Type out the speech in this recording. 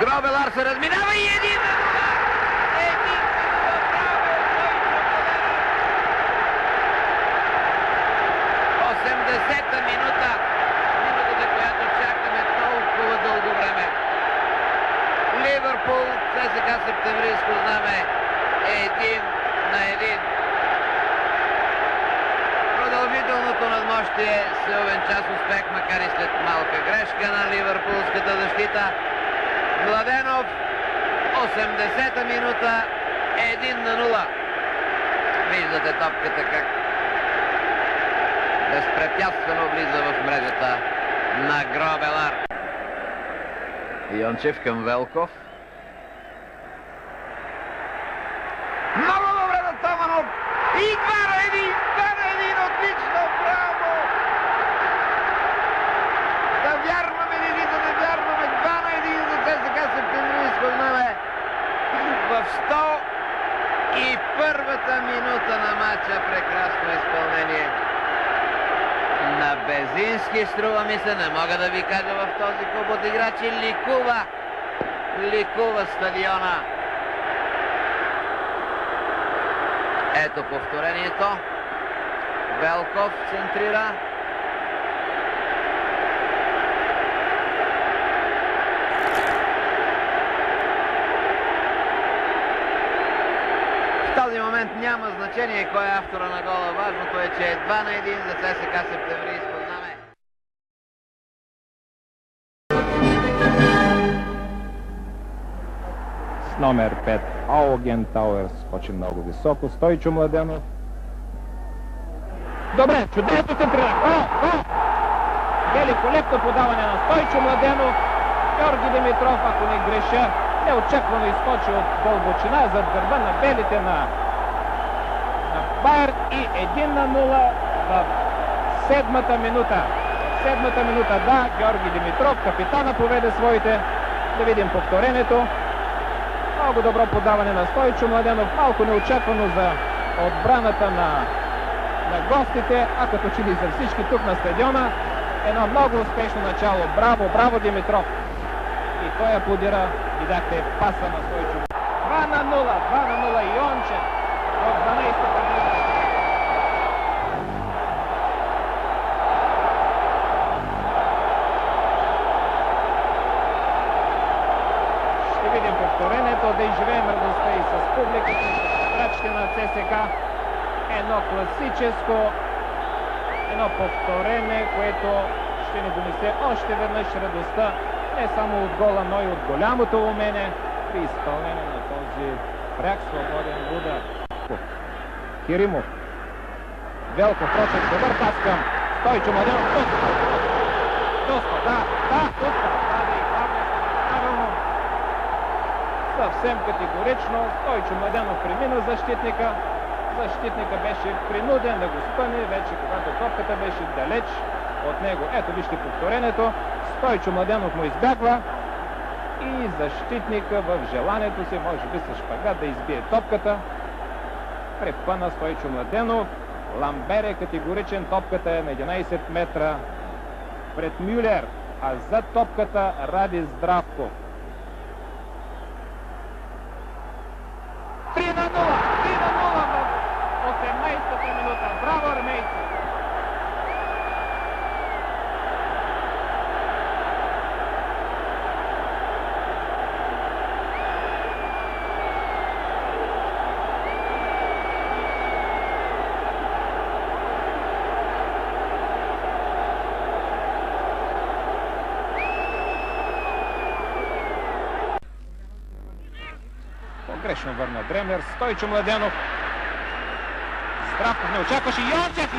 Гробелар се разминава и един на нула! Един на нула! Браво, 80-та минута! Минутата, която чакаме толкова дълго време. Ливърпул, ЦСКА Септемврийско знаме 1-1. Продължителното надмощие се увенча с успех, макар и след малка грешка на ливърпулската защита. Младенов, 80-та минута, 1-0. Виждате топката как безпрепятствено влиза в мрежата на Гробелар. Йончев към Велков. Много добре на Томанов. И 2-1, отлично, браво! Да вярваме или да не вярваме, 2-1 за ЦСКА Септемврийско знаме. В 101-та минута на матча, прекрасно изпълнение на Безински, струва ми се, не мога да ви кажа в този клуб от играчи. Ликува стадиона. Ето повторението. Велков центрира. В този момент няма значение кой е автора на гола. Важното е, че е 2-1 за ЦСКА Септемврийско знаме. С номер 5 Ауген Тауер скочи много високо. Стойчо Младенов. Добре, чудесно центрира. Великолепно подаване на Стойчо Младенов. Георги Димитров, ако не греша, неочаквано изскочи от дълбочина зад гърба на белите на Байер и 1-0 в седмата минута. Седмата минута, да, Георги Димитров, капитана, поведе своите. Да видим повторението. Много добро подаване на Стойчо Младенов, малко неочаквано за отбраната на гостите, а като че ли за всички тук на стадиона. Едно много успешно начало. Браво, браво Димитров! И той аплодира, видяхте паса на Стойчо. 2-0 Йончев в 12-та минута. Ще видим повторението, да изживеем радостта и с публиката, с играчите на ЦСКА. Едно класическо, едно повторение, което ще ни донесе още веднъж радостта, не само от гола, но и от голямото умение при изпълнение на този пряк свободен удар. Киримов. Велков, Рочев, добър пас към Стойчо Младенов. Туска, да, правилно. Съвсем категорично Стойчо Младенов премина защитника. Защитника беше принуден да го спъне, вече когато топката беше далеч от него. Ето вижте повторението. Стойчо Младенов му избягва и защитника в желанието си, може би с шпагат, да избие топката. Препъна Стойчо Младенов. Ламбер е категоричен, топката е на 11 метра пред Мюлер, а зад топката Ради Здравков. 3-0 в 18-та минута. Браво, армейци! Погрешно върна Дремер. Стойчо Младенов. Здравков не очакваше. Йончев!